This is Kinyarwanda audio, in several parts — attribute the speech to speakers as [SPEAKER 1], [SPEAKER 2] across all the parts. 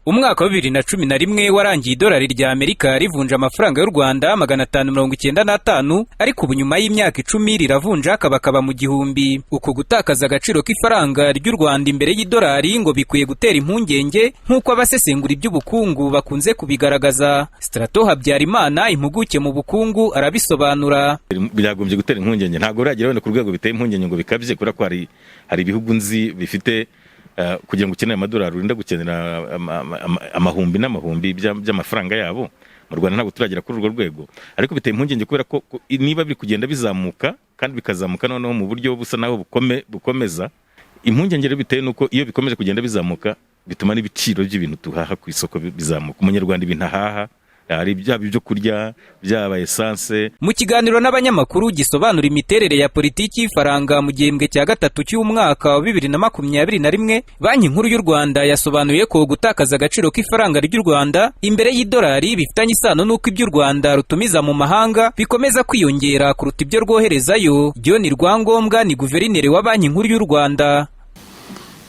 [SPEAKER 1] Umwaka wa 2011 warangiye idolari rya Amerika rivunja amafaranga y'u Rwanda 595, ariko ubu nyuma y'imyaka 10 riravunja akabakaba mu gihumbi. Uko gutakaza agaciro k'ifaranga ry'u Rwanda imbere y'idolari ngo bikwiye gutera impungenge nk'uko abasesengura iby'ubukungu bakunze kubigaragaza. Strato Habyarimana, impuguke mu bukungu, arabisobanura.
[SPEAKER 2] Byagombye gutera impungenge, ntago uragera wenda ku rwego biteye impungenge ngo bikabye, kura ko hari ibihugu nzi bifite kugira ngo ukeneye amadolari urinda gukenera amahumbi n'amahumbi by'amafaranga yabo. Mu Rwanda ntabwo turagera kuri urwo rwego, ariko biteye impungenge kubera ko niba biri kugenda bizamuka kandi bikazamuka noneho mu buryo busa naho bukomeza, impungenge rero biteye nuko iyo bikomeje kugenda bizamuka bituma n'ibiciro by'ibintu tuhaha ku isoko bizamuka. Umunyarwanda ibintu ahaha ari byaba ibyo kurya, byaba essence.
[SPEAKER 1] Mu kiganiro n'abanyamakuru gisobanura imiterere ya politiki y'ifaranga mu gihembwe cya gatatu cy'umwaka wa 2021, Banki Nkuru y'u Rwanda yasobanuye ko gutakaza agaciro k'ifaranga ry'u Rwanda imbere y'idolari bifitanye isano n'uko iby'u Rwanda rutumiza mu mahanga bikomeza kwiyongera kuruta ibyo rwoherezayo. John Rwangombwa ni guverineri wa Banki Nkuru y'u Rwanda.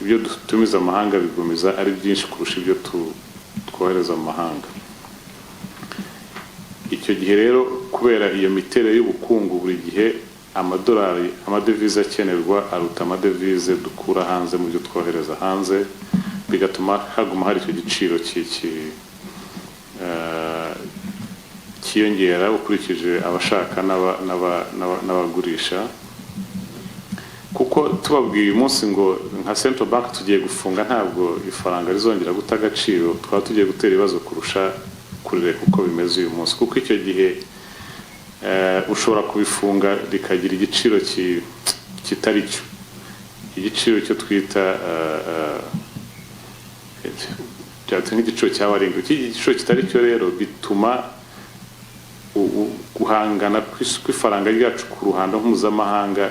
[SPEAKER 3] Ibyo dutumiza mu mahanga bigomeza ari byinshi kurusha ibyo twohereza mu mahanga. Icyo gihe rero kubera iyo miterere y'ubukungu, buri gihe amadolari, amadevize akenerwa aruta amadevize dukura hanze mu byo twohereza hanze, bigatuma haguma hari icyo giciro kiyongera ukurikije abashaka n'abagurisha. Kuko tubabwiye uyu munsi ngo nka Central Bank tugiye gufunga, ntabwo ifaranga rizongera guta agaciro, twaba tugiye gutera ibibazo kurusha kurere uko bimeze uyu munsi, kuko icyo gihe ushobora kubifunga rikagira igiciro kitari cyo, igiciro cyo twita nk'igiciro cy'abaringo. Iki giciro kitari cyo rero bituma guhangana kw'ifaranga ryacu ku ruhando mpuzamahanga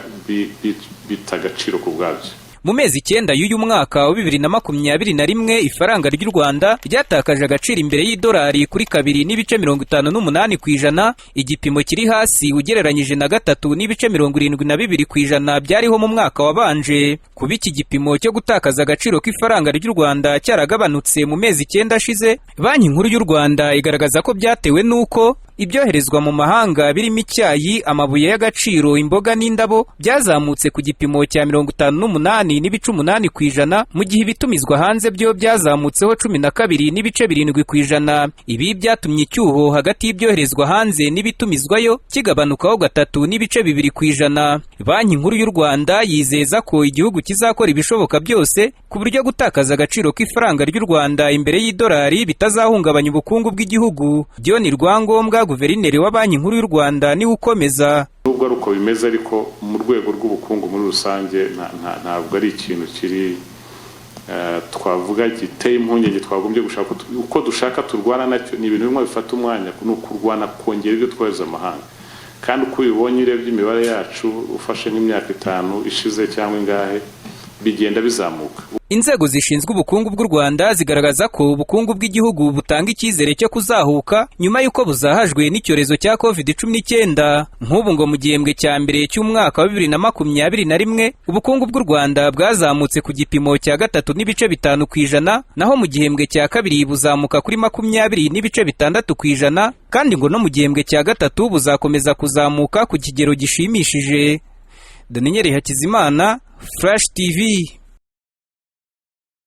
[SPEAKER 3] bita agaciro ku bwabyo.
[SPEAKER 1] Mu mezi 9 y'uyu mwaka wa 2021, ifaranga ry'u Rwanda ryatakaje agaciro imbere y'idolari kuri 2.58%, igipimo kiri hasi ugereranyije na 3.72% byariho mu mwaka wabanje. Kuba iki gipimo cyo gutakaza agaciro k'ifaranga ry'u Rwanda cyaragabanutse mu mezi 9 ashize, Banki Nkuru y'u Rwanda igaragaza ko byatewe nuko ibyoherezwa mu mahanga birimo icyayi, amabuye y'agaciro, imboga n'indabo byazamutse ku gipimo cya 58.8%, mu gihe ibitumizwa hanze byo byazamutseho 12.7%. Ibi byatumye icyuho hagati y'ibyoherezwa hanze n'ibitumizwayo kigabanukaho 3.2%. Banki Nkuru y'u Rwanda yizeza ko igihugu kizakora ibishoboka byose ku buryo gutakaza agaciro k'ifaranga ry'u Rwanda imbere y'idolari bitazahungabanya ubukungu bw'igihugu. John Rwangombwa, guverineri wa Banki Nkuru y'u Rwanda, niwe ukomeza.
[SPEAKER 3] Nubwo ari uko bimeze, ariko mu rwego rw'ubukungu muri rusange ntabwo ari ikintu kiri twavuga giteye impungenge twagombye gushaka uko dushaka turwana nacyo. Ni ibintu bimwe bifata umwanya, ni ukurwana kongera ibyo twohereza amahanga, kandi uko ubibonye urebye imibare yacu ufashe nk'imyaka 5 ishize cyangwa ingahe bigenda bizamuka.
[SPEAKER 1] Inzego zishinzwe ubukungu bw'u Rwanda zigaragaza ko ubukungu bw'igihugu butanga icyizere cyo kuzahuka nyuma y'uko buzahajwe n'icyorezo cya COVID-19. Nk'ubu ngo mu gihembwe cya mbere cy'umwaka wa 2021, ubukungu bw'u Rwanda bwazamutse ku gipimo cya 3.5%, naho mu gihembwe cya kabiri buzamuka kuri 20.6%, kandi ngo no mu gihembwe cya gatatu buzakomeza kuzamuka ku kigero gishimishije. Daniel Hakizimana, Flash TV.